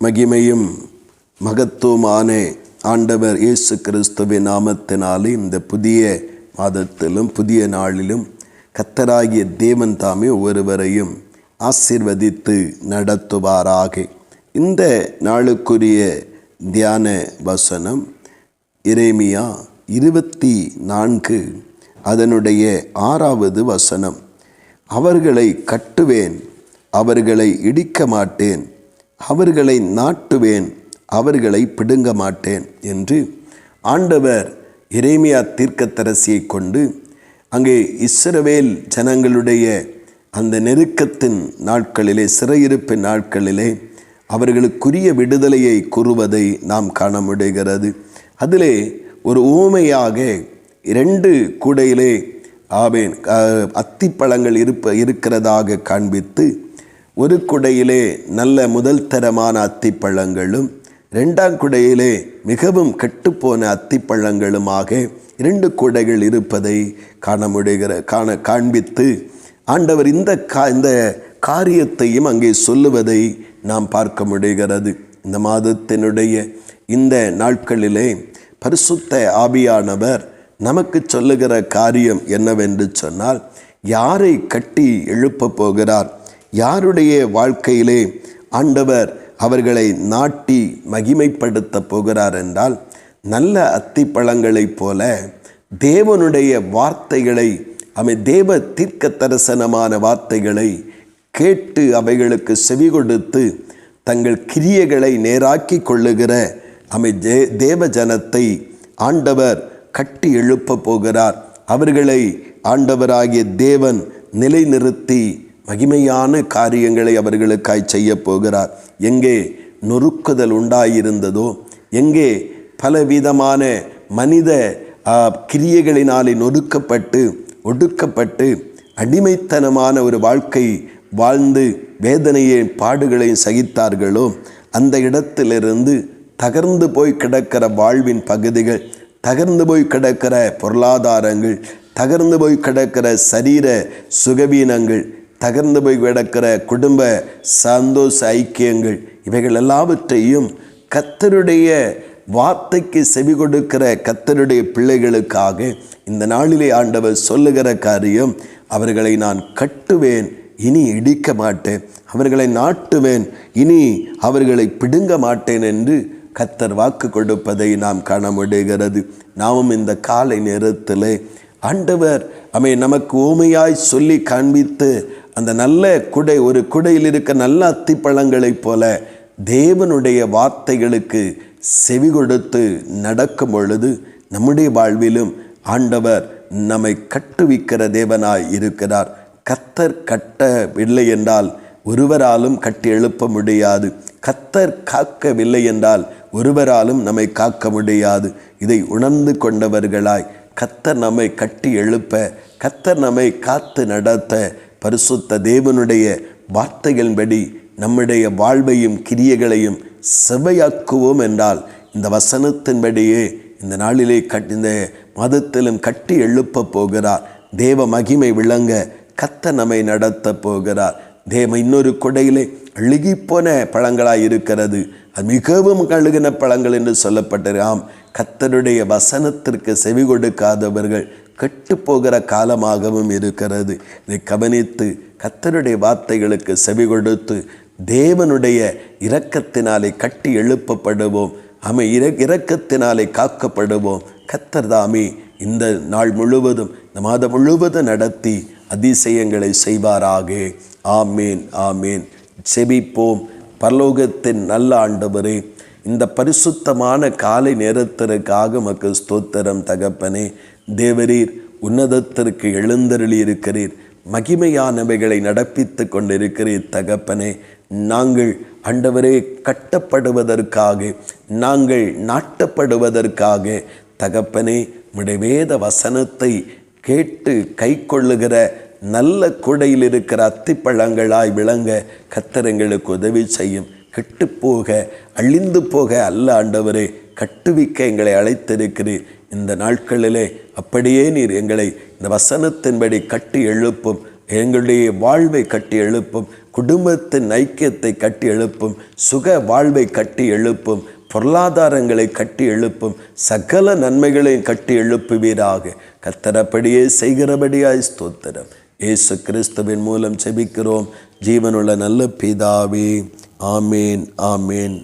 மகிமையும் மகத்துவமான ஆண்டவர் இயேசு கிறிஸ்துவின் நாமத்தினாலே இந்த புதிய மாதத்திலும் புதிய நாளிலும் கர்த்தராகிய தேவன் தாமே ஒவ்வொருவரையும் ஆசீர்வதித்து நடத்துவாராக. இந்த நாளுக்குரிய தியான வசனம் எரேமியா 24 அதனுடைய 6வது வசனம். அவர்களை கட்டுவேன், அவர்களை இடிக்க மாட்டேன், அவர்களை நாட்டுவேன், அவர்களை பிடுங்க மாட்டேன் என்று ஆண்டவர் எரேமியா தீர்க்கதரிசியை கொண்டு அங்கே இஸ்ரவேல் ஜனங்களுடைய அந்த நெருக்கத்தின் நாட்களிலே, சிறையிருப்பின் நாட்களிலே அவர்களுக்குரிய விடுதலையை கூறுவதை நாம் காண முடிகிறது. அதிலே ஒரு ஊமையாக 2 கூடையிலே அத்திப்பழங்கள் இருக்கிறதாக காண்பித்து, ஒரு குடையிலே நல்ல முதல் தரமான அத்திப்பழங்களும் 2ஆம் குடையிலே மிகவும் கெட்டுப்போன அத்திப்பழங்களுமாக 2 கூடைகள் இருப்பதை காண்பித்து ஆண்டவர் இந்த காரியத்தையும் அங்கே சொல்லுவதை நாம் பார்க்க முடிகிறது. இந்த மாதத்தினுடைய இந்த நாட்களிலே பரிசுத்த ஆவியானவர் நமக்கு சொல்லுகிற காரியம் என்னவென்று சொன்னால், யாரை கட்டி எழுப்ப போகிறார், யாருடைய வாழ்க்கையிலே ஆண்டவர் அவர்களை நாட்டி மகிமைப்படுத்த போகிறார் என்றால், நல்ல அத்திப்பழங்களைப் போல தேவனுடைய வார்த்தைகளை, தேவ தீர்க்க தரிசனமான வார்த்தைகளை கேட்டு அவைகளுக்கு செவி கொடுத்து தங்கள் கிரியைகளை நேராக்கி கொள்ளுகிற தேவ ஜனத்தை ஆண்டவர் கட்டி எழுப்ப போகிறார். அவர்களை ஆண்டவராகிய தேவன் நிலைநிறுத்தி மகிமையான காரியங்களை அவர்களுக்காய் செய்ய போகிறார். எங்கே நொறுக்குதல் உண்டாயிருந்ததோ, எங்கே பலவிதமான மனித கிரியைகளினாலே நொறுக்கப்பட்டு ஒடுக்கப்பட்டு அடிமைத்தனமான ஒரு வாழ்க்கை வாழ்ந்து வேதனையை பாடுகளையும் சகித்தார்களோ, அந்த இடத்திலிருந்து தகர்ந்து போய் கிடக்கிற வாழ்வின் பகுதிகள், தகர்ந்து போய் கிடக்கிற பொருளாதாரங்கள், தகர்ந்து போய் கிடக்கிற சரீர சுகவீனங்கள், தகர்ந்து போய் கிடக்கிற குடும்ப சந்தோஷ ஐக்கியங்கள், இவைகள் எல்லாவற்றையும் கர்த்தருடைய வார்த்தைக்கு செவி கொடுக்கிற கர்த்தருடைய பிள்ளைகளுக்காக இந்த நாளிலே ஆண்டவர் சொல்லுகிற காரியம், அவர்களை நான் கட்டுவேன், இனி இடிக்க மாட்டேன், அவர்களை நாட்டுவேன், இனி அவர்களை பிடுங்க மாட்டேன் என்று கர்த்தர் வாக்கு கொடுப்பதை நாம் காண முடிகிறது. நாமும் இந்த காலை நேரத்தில் ஆண்டவர் நமக்கு ஊமையாய் சொல்லி காண்பித்து அந்த நல்ல குடை, ஒரு குடையில் இருக்க நல்ல அத்திப்பழங்களைப் போல தேவனுடைய வார்த்தைகளுக்கு செவி கொடுத்து நடக்கும் பொழுது நம்முடைய வாழ்விலும் ஆண்டவர் நம்மை கட்டுவிக்கிற தேவனாய் இருக்கிறார். கர்த்தர் கட்டவில்லை என்றால் ஒருவராலும் கட்டி எழுப்ப முடியாது. கர்த்தர் காக்கவில்லை என்றால் ஒருவராலும் நம்மை காக்க முடியாது. இதை உணர்ந்து கொண்டவர்களாய் கர்த்தர் நம்மை கட்டி எழுப்ப, கர்த்தர் நம்மை காத்து நடத்த பரிசுத்த தேவனுடைய வார்த்தைகளின்படி நம்முடைய வாழ்வையும் கிரியைகளையும் செவ்வையாக்குவோம் என்றால், இந்த வசனத்தின்படியே இந்த நாளிலே இந்த மாதத்திலும் கட்டி எழுப்ப போகிறார். தேவ மகிமை விளங்க கர்த்தர் நம்மை நடத்த போகிறார். இன்னொரு குடையிலே அழுகிப்போன பழங்களாய் இருக்கிறது, அது மிகவும் அழுகின பழங்கள் என்று சொல்லப்பட்டிருக்காம். கர்த்தருடைய வசனத்திற்கு செவி கொடுக்காதவர்கள் கெட்டு போகிற காலமாகவும் இருக்கிறது. இதை கவனித்து கர்த்தருடைய வார்த்தைகளுக்கு செவி கொடுத்து தேவனுடைய இரக்கத்தினாலே கட்டி எழுப்பப்படுவோம். இரக்கத்தினாலே காக்கப்படுவோம். கர்த்தர் தாமே இந்த நாள் முழுவதும், இந்த மாதம் முழுவதும் நடத்தி அதிசயங்களை செய்வாராக. ஆமேன், ஆமேன். செபிப்போம். பரலோகத்தின் நல்ல ஆண்டவரே, இந்த பரிசுத்தமான காலை நேரத்திற்காக உமக்கு ஸ்தோத்திரம் தகப்பனே. தேவரீர் உன்னதத்திற்கு எழுந்தருளி இருக்கிறீர், மகிமையானவைகளை நடப்பித்து கொண்டிருக்கிறீர் தகப்பனே. நாங்கள் ஆண்டவரே கட்டப்படுவதற்காக, நாங்கள் நாட்டப்படுவதற்காக தகப்பனே உம்முடைய வேத வசனத்தை கேட்டு கை கொள்ளுகிற நல்ல குடையில் இருக்கிற அத்திப்பழங்களாய் விளங்க கர்த்தர் எங்களுக்கு உதவி செய்யும். கெட்டுப்போக அழிந்து போக அல்ல ஆண்டவரே, கட்டுவிக்க எங்களை அழைத்திருக்கிறீர். இந்த நாட்களிலே அப்படியே நீர் எங்களை இந்த வசனத்தின்படி கட்டி எழுப்பும், எங்களுடைய வாழ்வை கட்டி எழுப்பும். குடும்பத்தின் ஐக்கியத்தை கட்டி எழுப்பும், சுக வாழ்வை கட்டி எழுப்பும், பொருளாதாரங்களை கட்டி எழுப்பும், சகல நன்மைகளையும் கட்டி எழுப்புவீராக. கர்த்தரப்படியே செய்கிறபடியாய் ஸ்தோத்திரம். இயேசு கிறிஸ்துவின் மூலம் செபிக்கிறோம் ஜீவனுள்ள நல்ல பிதாவே. ஆமேன், ஆமேன்.